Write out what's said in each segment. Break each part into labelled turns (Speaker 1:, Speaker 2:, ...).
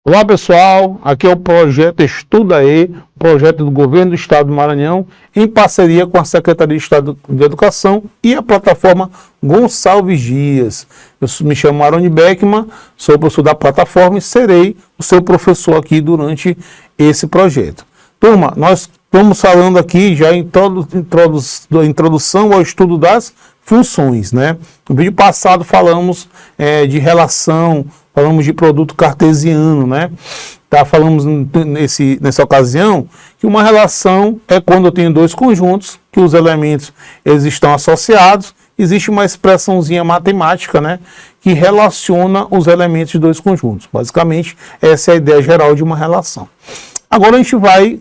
Speaker 1: Olá pessoal, aqui é o projeto Estuda Aí, projeto do Governo do Estado do Maranhão, em parceria com a Secretaria de Estado de Educação e a plataforma Gonçalves Dias. Eu me chamo Aroni Beckman, sou professor da plataforma e serei o seu professor aqui durante esse projeto. Turma, nós estamos falando aqui já em introdução ao estudo das funções, né? No vídeo passado falamos de relação, falamos de produto cartesiano, né? Falamos nessa ocasião que uma relação é quando eu tenho dois conjuntos, que os elementos eles estão associados, existe uma expressãozinha matemática, né? Que relaciona os elementos de dois conjuntos. Basicamente, essa é a ideia geral de uma relação. Agora a gente vai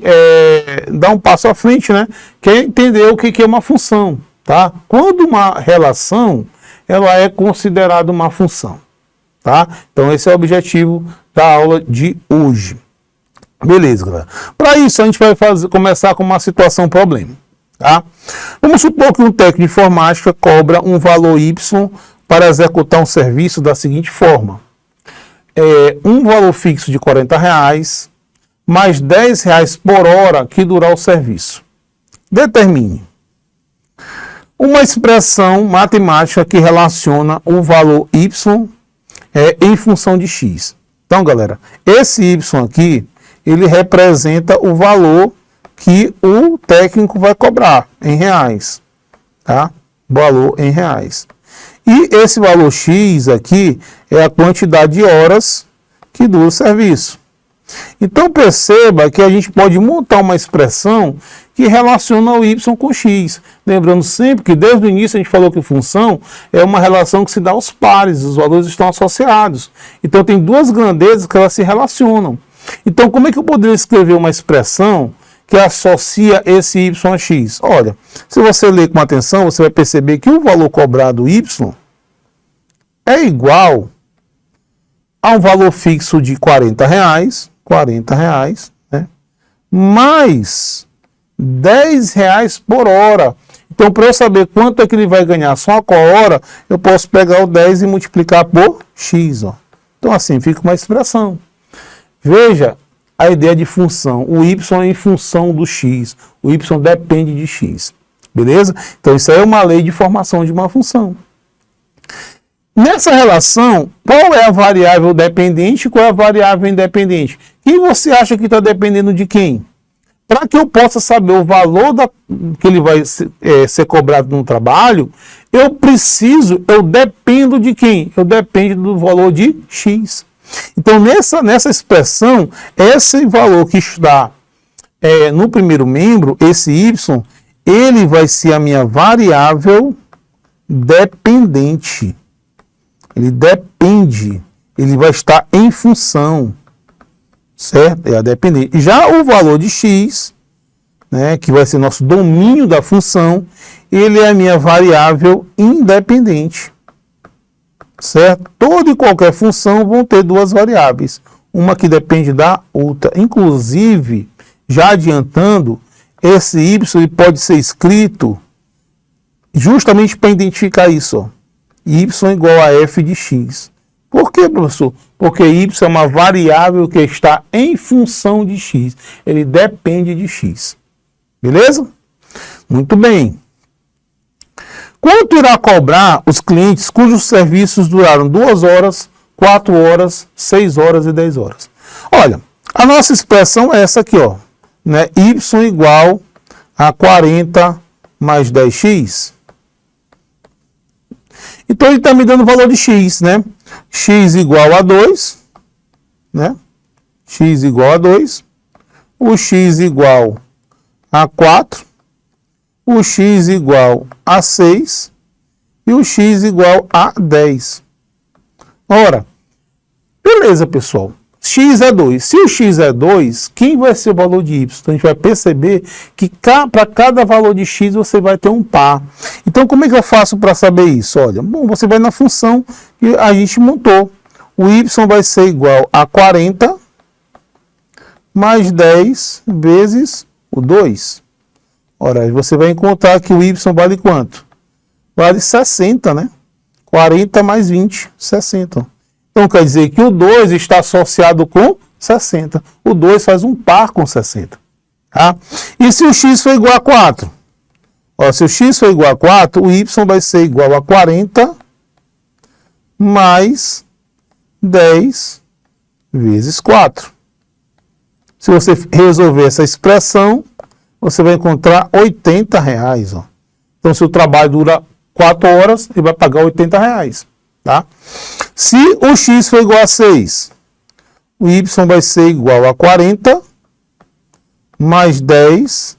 Speaker 1: dar um passo à frente, né? Que é entender o que é uma função, tá? Quando uma relação, ela é considerada uma função. Tá? Então esse é o objetivo da aula de hoje. Beleza, galera. Para isso a gente vai começar com uma situação problema. Tá? Vamos supor que um técnico de informática cobra um valor Y para executar um serviço da seguinte forma. Um valor fixo de R$40 mais R$10 por hora que durar o serviço. Determine uma expressão matemática que relaciona o valor Y em função de x. Então, galera, esse y aqui, ele representa o valor que o técnico vai cobrar em reais, tá? Valor em reais. E esse valor x aqui é a quantidade de horas que dura o serviço. Então, perceba que a gente pode montar uma expressão que relaciona o y com x. Lembrando sempre que desde o início a gente falou que função é uma relação que se dá aos pares, os valores estão associados. Então, tem duas grandezas que elas se relacionam. Então, como é que eu poderia escrever uma expressão que associa esse y a x? Olha, se você ler com atenção, você vai perceber que o valor cobrado y é igual a um valor fixo de R$40, né? Mais R$10 por hora. Então, para eu saber quanto é que ele vai ganhar só com a hora, eu posso pegar o 10 e multiplicar por x. Ó. Então, assim, fica uma expressão. Veja a ideia de função. O y é em função do x. O y depende de x. Beleza? Então, isso aí é uma lei de formação de uma função. Nessa relação, qual é a variável dependente e qual é a variável independente? Quem você acha que está dependendo de quem? Para que eu possa saber o valor que ele vai ser cobrado no trabalho, eu dependo de quem? Eu dependo do valor de x. Então, nessa expressão, esse valor que está no primeiro membro, esse y, ele vai ser a minha variável dependente. Ele depende, ele vai estar em função, certo? É a dependente. Já o valor de x, né, que vai ser nosso domínio da função, ele é a minha variável independente, certo? Toda e qualquer função vão ter duas variáveis, uma que depende da outra. Inclusive, já adiantando, esse y ele pode ser escrito justamente para identificar isso, ó. Y igual a f de x. Por quê, professor? Porque y é uma variável que está em função de x. Ele depende de x. Beleza? Muito bem. Quanto irá cobrar os clientes cujos serviços duraram 2 horas, 4 horas, 6 horas e 10 horas? Olha, a nossa expressão é essa aqui, ó, né? Y igual a 40 mais 10x. Então, ele está me dando o valor de x, né? X igual a 2, né? X igual a 2. O x igual a 4. O x igual a 6. E o x igual a 10. Ora, beleza, pessoal. X é 2. Se o x é 2, quem vai ser o valor de y? Então, a gente vai perceber que para cada valor de x você vai ter um par. Então, como é que eu faço para saber isso? Olha, bom, você vai na função que a gente montou. O y vai ser igual a 40 mais 10 vezes o 2. Ora, aí você vai encontrar que o y vale quanto? Vale 60, né? 40 mais 20, 60. Então, quer dizer que o 2 está associado com 60. O 2 faz um par com 60. Tá? E se o x for igual a 4? Ó, se o x for igual a 4, o y vai ser igual a 40 mais 10 vezes 4. Se você resolver essa expressão, você vai encontrar R$80. Ó. Então, se o trabalho dura 4 horas, ele vai pagar R$80. Tá? Se o x for igual a 6, o y vai ser igual a 40 mais 10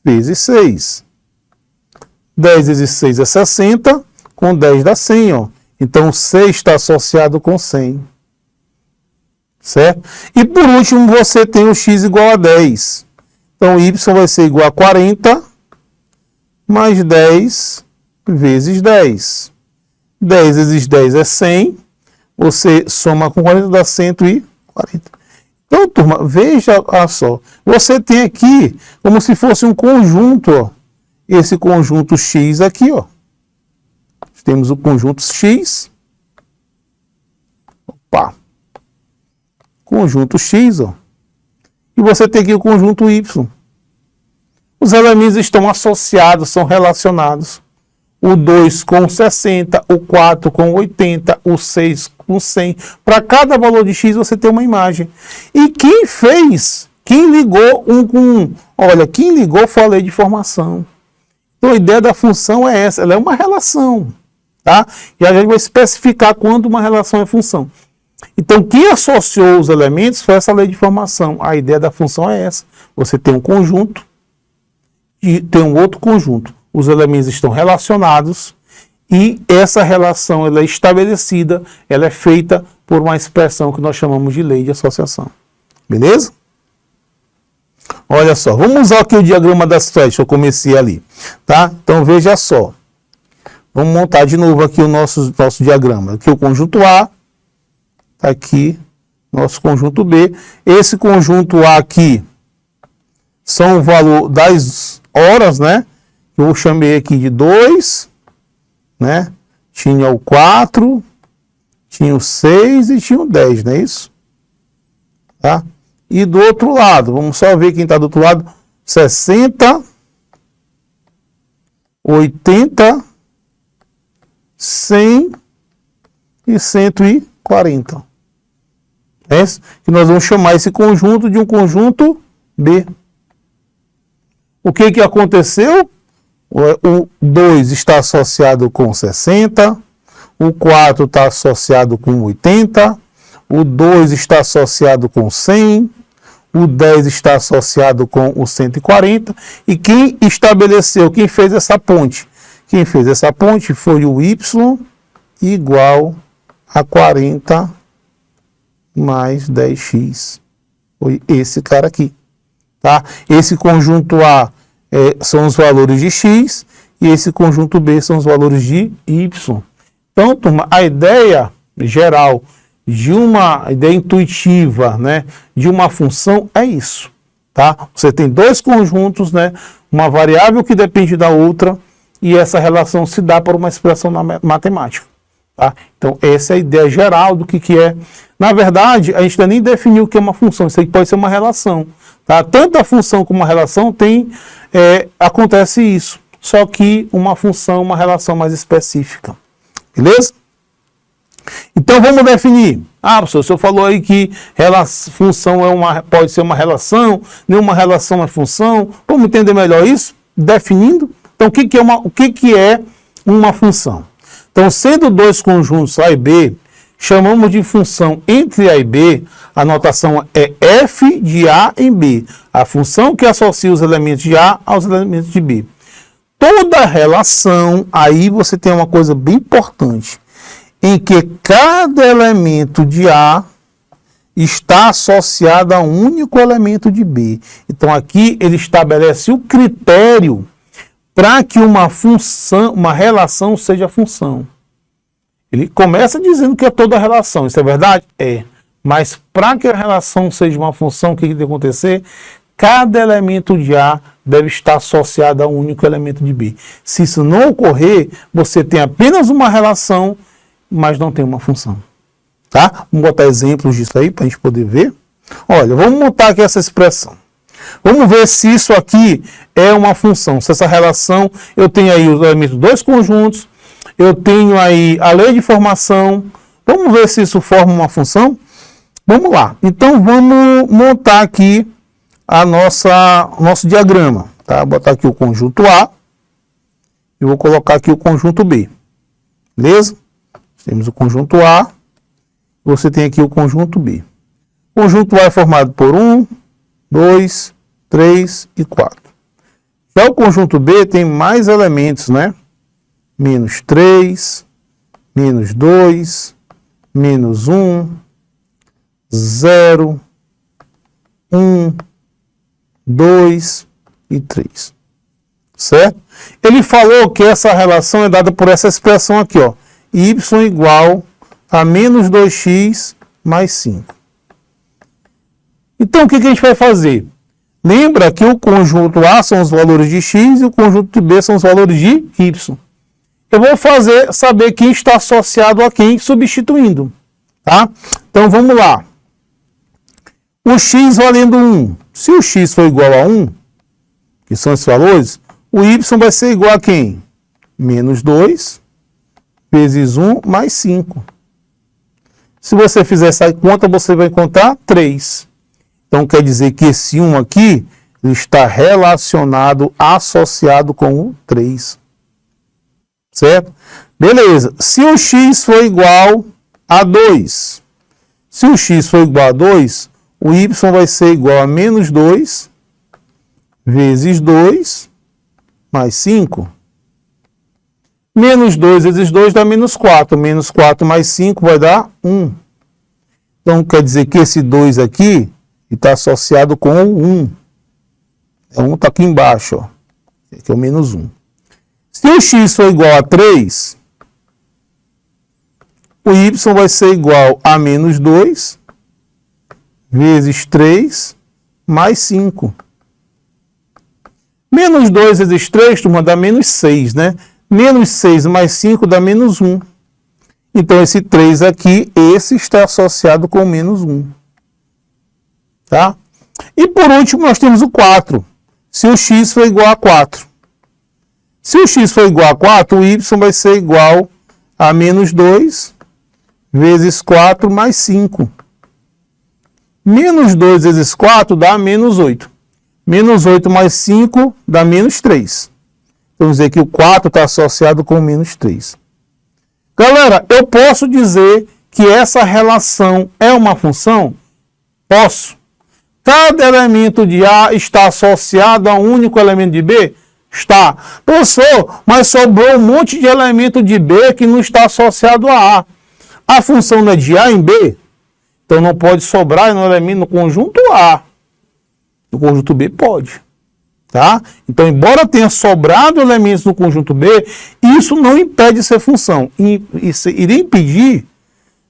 Speaker 1: vezes 6. 10 vezes 6 é 60, com 10 dá 100. Ó. Então, 6 está associado com 100. Certo? E por último, você tem o x igual a 10. Então, y vai ser igual a 40 mais 10 vezes 10. 10 vezes 10 é 100. Você soma com 40, dá 140. Então, turma, veja só. Você tem aqui como se fosse um conjunto. Ó. Esse conjunto x aqui. Ó. Temos o conjunto x. Opa. Conjunto x. Ó. E você tem aqui o conjunto y. Os elementos estão associados, são relacionados. O 2 com 60, o 4 com 80, o 6 com 100. Para cada valor de x você tem uma imagem. E quem fez, quem ligou um com um? Olha, quem ligou foi a lei de formação. Então a ideia da função é essa, ela é uma relação. Tá? E a gente vai especificar quando uma relação é função. Então quem associou os elementos foi essa lei de formação. A ideia da função é essa. Você tem um conjunto e tem um outro conjunto. Os elementos estão relacionados e essa relação ela é estabelecida, ela é feita por uma expressão que nós chamamos de lei de associação. Beleza? Olha só, vamos usar aqui o diagrama das flechas que eu comecei ali. Tá? Então veja só. Vamos montar de novo aqui o nosso diagrama. Aqui o conjunto A, tá aqui nosso conjunto B. Esse conjunto A aqui são o valor das horas, né? Eu chamei aqui de 2, né? Tinha o 4, tinha o 6 e tinha o 10, não é isso? Tá? E do outro lado, vamos só ver quem está do outro lado, 60, 80, 100 e 140. É isso? Que nós vamos chamar esse conjunto de um conjunto B. O que que aconteceu? O 2 está associado com 60, o 4 está associado com 80, o 2 está associado com 100, o 10 está associado com o 140, e quem estabeleceu, quem fez essa ponte? Quem fez essa ponte foi o y igual a 40 mais 10x. Foi esse cara aqui. Tá? Esse conjunto A são os valores de x e esse conjunto B são os valores de y. Então, turma, a ideia geral de uma ideia intuitiva, né, de uma função é isso. Tá? Você tem dois conjuntos, né, uma variável que depende da outra e essa relação se dá por uma expressão matemática. Tá? Então, essa é a ideia geral do que é. Na verdade, a gente ainda nem definiu o que é uma função. Isso aí pode ser uma relação. Tá? Tanto a função como a relação acontece isso. Só que uma função, uma relação mais específica. Beleza? Então, vamos definir. Professor, o senhor falou aí que função pode ser uma relação, nenhuma relação é função. Vamos entender melhor isso? Definindo. Então, o que é uma função? Então, sendo dois conjuntos A e B, chamamos de função entre A e B, a notação é f de A em B, a função que associa os elementos de A aos elementos de B. Toda relação, aí você tem uma coisa bem importante, em que cada elemento de A está associado a um único elemento de B. Então, aqui ele estabelece o critério para que uma relação seja função. Ele começa dizendo que é toda relação, isso é verdade? É. Mas para que a relação seja uma função, o que deve acontecer? Cada elemento de A deve estar associado a um único elemento de B. Se isso não ocorrer, você tem apenas uma relação, mas não tem uma função. Tá? Vamos botar exemplos disso aí para a gente poder ver. Olha, vamos montar aqui essa expressão. Vamos ver se isso aqui é uma função. Se essa relação, eu tenho aí os elementos dos dois conjuntos, eu tenho aí a lei de formação. Vamos ver se isso forma uma função? Vamos lá. Então, vamos montar aqui o nosso diagrama. Tá? Vou botar aqui o conjunto A e vou colocar aqui o conjunto B. Beleza? Temos o conjunto A, você tem aqui o conjunto B. O conjunto A é formado por 1, 2, 3 e 4. Já o conjunto B tem mais elementos, né? Menos 3, menos 2, menos 1, 0, 1, 2 e 3. Certo? Ele falou que essa relação é dada por essa expressão aqui, ó. Y igual a menos 2x mais 5. Então, o que a gente vai fazer? Lembra que o conjunto A são os valores de x e o conjunto B são os valores de y. Eu vou saber quem está associado a quem substituindo. Tá? Então, vamos lá. O x valendo 1. Se o x for igual a 1, que são esses valores, o y vai ser igual a quem? Menos 2 vezes 1 mais 5. Se você fizer essa conta, você vai encontrar 3. Então, quer dizer que esse 1 aqui está relacionado, associado com o 3. Certo? Beleza. Se o x for igual a 2, se o x for igual a 2, o y vai ser igual a menos 2 vezes 2 mais 5. Menos 2 vezes 2 dá menos 4. Menos 4 mais 5 vai dar 1. Então, quer dizer que esse 2 aqui está associado com o 1. O 1 está aqui embaixo, ó. Aqui é o menos 1. Se o x for igual a 3, o y vai ser igual a menos 2 vezes 3 mais 5. Menos 2 vezes 3, turma, dá menos 6, né? Menos 6 mais 5 dá menos 1. Então, esse 3 aqui, esse está associado com menos 1. Tá? E por último, nós temos o 4. Se o x for igual a 4. Se o x for igual a 4, o y vai ser igual a menos 2 vezes 4 mais 5. Menos 2 vezes 4 dá menos 8. Menos 8 mais 5 dá menos 3. Vamos dizer que o 4 está associado com menos 3. Galera, eu posso dizer que essa relação é uma função? Posso. Cada elemento de A está associado a um único elemento de B? Está. Professor, mas sobrou um monte de elemento de B que não está associado a A. A função não é de A em B? Então não pode sobrar no elemento no conjunto A. No conjunto B pode. Tá? Então, embora tenha sobrado elementos no conjunto B, isso não impede ser função. Isso iria impedir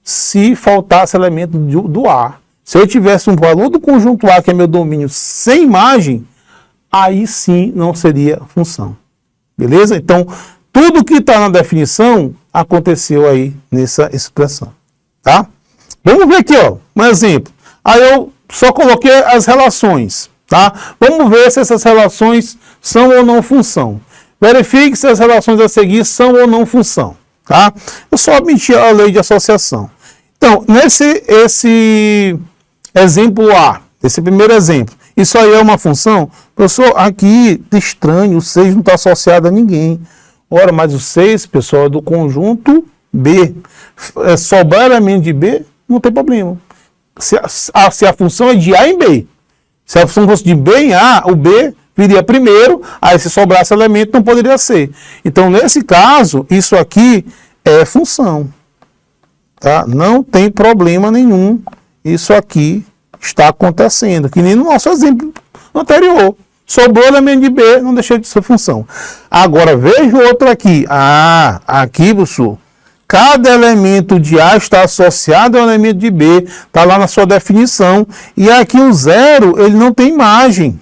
Speaker 1: se faltasse elemento do A. Se eu tivesse um valor do conjunto A, que é meu domínio, sem imagem, aí sim não seria função. Beleza? Então, tudo que está na definição aconteceu aí nessa expressão. Tá? Vamos ver aqui, ó, um exemplo. Aí eu só coloquei as relações. Tá? Vamos ver se essas relações são ou não função. Verifique se as relações a seguir são ou não função. Tá? Eu só omiti a lei de associação. Então, esse exemplo A, esse primeiro exemplo, isso aí é uma função? Professor, aqui estranho, o 6 não está associado a ninguém. Ora, mas o 6, pessoal, é do conjunto B. Sobrar elemento de B, não tem problema. Se a função é de A em B. Se a função fosse de B em A, o B viria primeiro, aí se sobrasse elemento não poderia ser. Então, nesse caso, isso aqui é função. Tá? Não tem problema nenhum. Isso aqui está acontecendo, que nem no nosso exemplo anterior. Sobrou elemento de B, não deixou de ser função. Agora, veja o outro aqui. Ah, aqui, professor, cada elemento de A está associado ao elemento de B, está lá na sua definição. E aqui o 0, ele não tem imagem.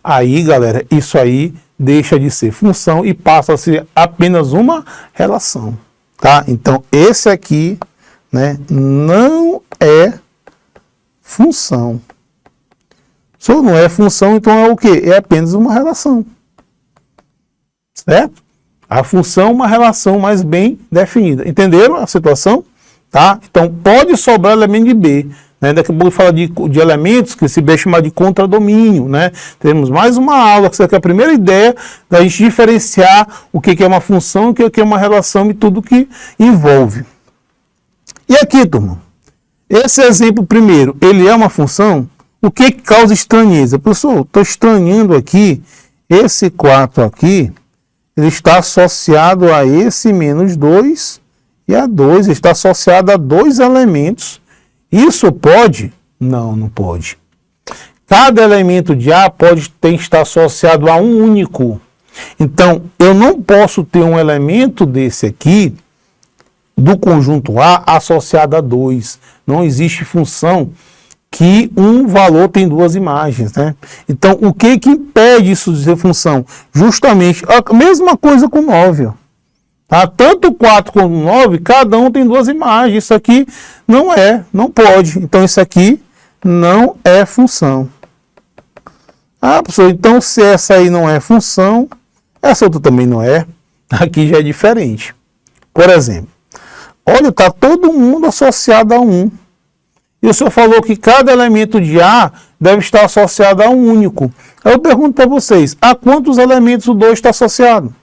Speaker 1: Aí, galera, isso aí deixa de ser função e passa a ser apenas uma relação. Tá? Então, esse aqui, né, não é função. Se não é função, então é o quê? É apenas uma relação. Certo? A função é uma relação mais bem definida. Entenderam a situação? Tá? Então, pode sobrar elemento de B. Né? Daqui a pouco fala de elementos que se vai chamar de contradomínio. Né? Temos mais uma aula, que é a primeira ideia da gente diferenciar o que é uma função, o que é uma relação e tudo que envolve. E aqui, turma, esse exemplo primeiro, ele é uma função? O que causa estranheza? Professor, estou estranhando aqui, esse 4 aqui, ele está associado a esse menos 2 e a 2, está associado a dois elementos. Isso pode? Não, não pode. Cada elemento de A pode estar associado a um único. Então, eu não posso ter um elemento desse aqui, do conjunto A, associado a 2. Não existe função que um valor tem duas imagens, né? Então, o que impede isso de ser função? Justamente a mesma coisa com 9. Ó. Tá? Tanto 4 como 9, cada um tem duas imagens. Isso aqui não pode. Então, isso aqui não é função. Ah, professor, então se essa aí não é função, essa outra também não é. Aqui já é diferente. Por exemplo, olha, está todo mundo associado a 1. E o senhor falou que cada elemento de A deve estar associado a um único. Eu pergunto para vocês, a quantos elementos o 2 está associado?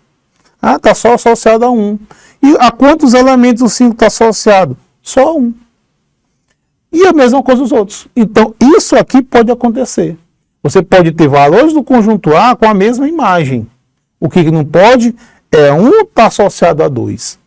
Speaker 1: Ah, está só associado a 1. E a quantos elementos o 5 está associado? Só a 1. E a mesma coisa os outros. Então, isso aqui pode acontecer. Você pode ter valores do conjunto A com a mesma imagem. O que não pode é 1 estar associado a 2.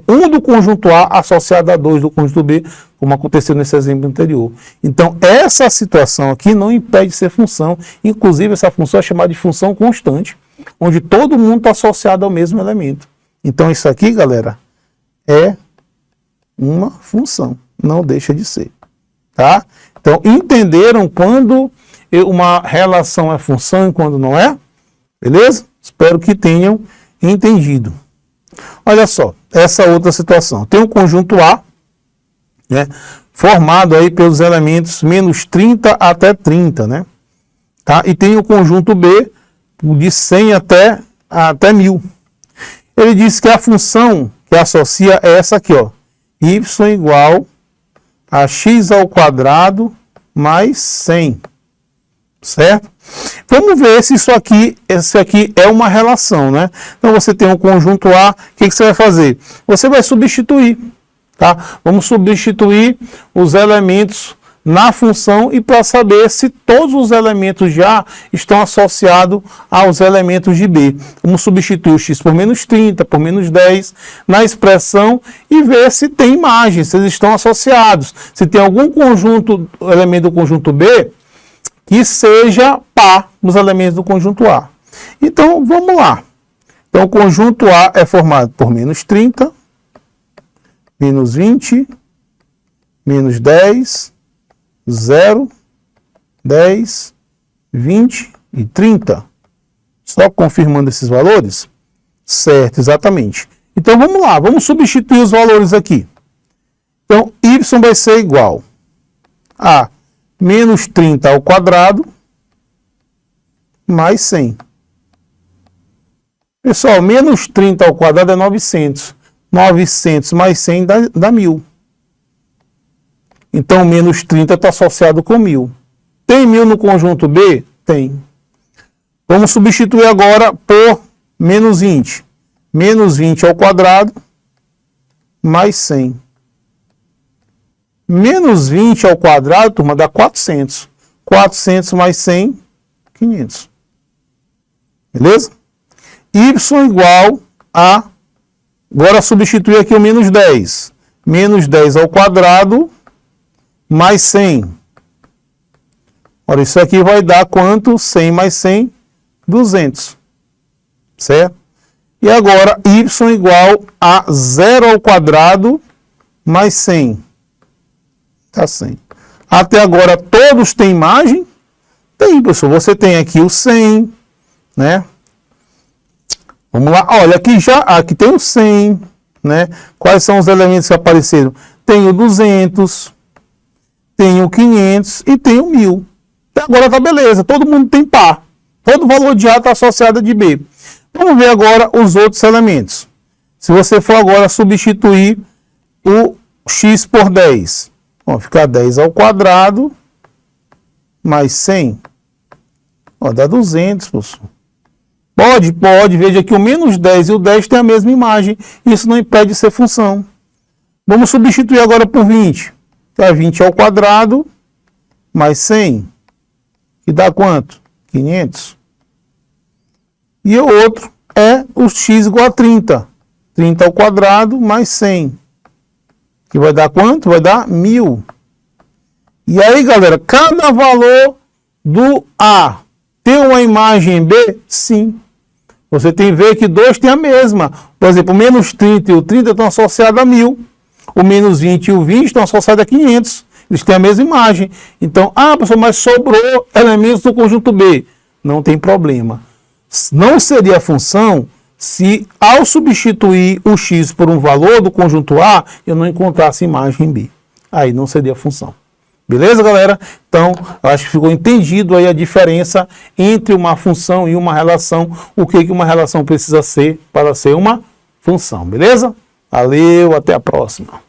Speaker 1: Um do conjunto A associado a 2 do conjunto B, como aconteceu nesse exemplo anterior. Então, essa situação aqui não impede de ser função. Inclusive, essa função é chamada de função constante, onde todo mundo está associado ao mesmo elemento. Então, isso aqui, galera, é uma função. Não deixa de ser. Tá? Então, entenderam quando uma relação é função e quando não é? Beleza? Espero que tenham entendido. Olha só, essa outra situação. Tem um conjunto A, né, formado aí pelos elementos menos 30 até 30, né? Tá? E tem o conjunto B de 100 até 1000. Ele diz que a função que associa é essa aqui, ó. Y igual a x ao quadrado mais 100. Certo? Vamos ver se isso aqui é uma relação, né? Então, você tem um conjunto A, o que você vai fazer? Você vai substituir, tá? Vamos substituir os elementos na função e para saber se todos os elementos de A estão associados aos elementos de B. Vamos substituir o x por menos 30, por menos 10 na expressão e ver se tem imagem, se eles estão associados. Se tem algum elemento do conjunto B que seja par nos elementos do conjunto A. Então, vamos lá. Então, o conjunto A é formado por menos 30, menos 20, menos 10, 0, 10, 20 e 30. Só confirmando esses valores? Certo, exatamente. Então, vamos lá. Vamos substituir os valores aqui. Então, y vai ser igual a menos 30 ao quadrado, mais 100. Pessoal, menos 30 ao quadrado é 900. 900 mais 100 dá 1000. Então, menos 30 está associado com 1000. Tem 1000 no conjunto B? Tem. Vamos substituir agora por menos 20. Menos 20 ao quadrado, mais 100. Menos 20 ao quadrado, turma, dá 400. 400 mais 100, 500. Beleza? Y igual a... Agora substituir aqui o menos 10. Menos 10 ao quadrado, mais 100. Ora, isso aqui vai dar quanto? 100 mais 100, 200. Certo? E agora, y igual a 0 ao quadrado, mais 100. Tá 100. Até agora, todos têm imagem? Tem, pessoal. Você tem aqui o 100, né? Vamos lá. Olha, aqui tem o 100, né? Quais são os elementos que apareceram? Tem o 200, tenho 500 e tenho 1000. Até agora tá beleza, todo mundo tem par. Todo valor de A está associado a de B. Vamos ver agora os outros elementos. Se você for agora substituir o x por 10, vai ficar 10 ao quadrado mais 100. Ó, dá 200, professor. Pode. Veja que o menos 10 e o 10 têm a mesma imagem. Isso não impede de ser função. Vamos substituir agora por 20. Tá, 20 ao quadrado mais 100. Que dá quanto? 500. E o outro é o x igual a 30. 30 ao quadrado mais 100. Que vai dar quanto? Vai dar 1000. E aí, galera, cada valor do A tem uma imagem B? Sim. Você tem que ver que dois tem a mesma. Por exemplo, o menos 30 e o 30 estão associados a 1000. O menos 20 e o 20 estão associados a 500. Eles têm a mesma imagem. Então, professor, mas sobrou elementos do conjunto B. Não tem problema. Não seria função se, ao substituir o x por um valor do conjunto A, eu não encontrasse imagem B. Aí não seria função. Beleza, galera? Então, eu acho que ficou entendido aí a diferença entre uma função e uma relação. O que uma relação precisa ser para ser uma função. Beleza? Valeu, até a próxima.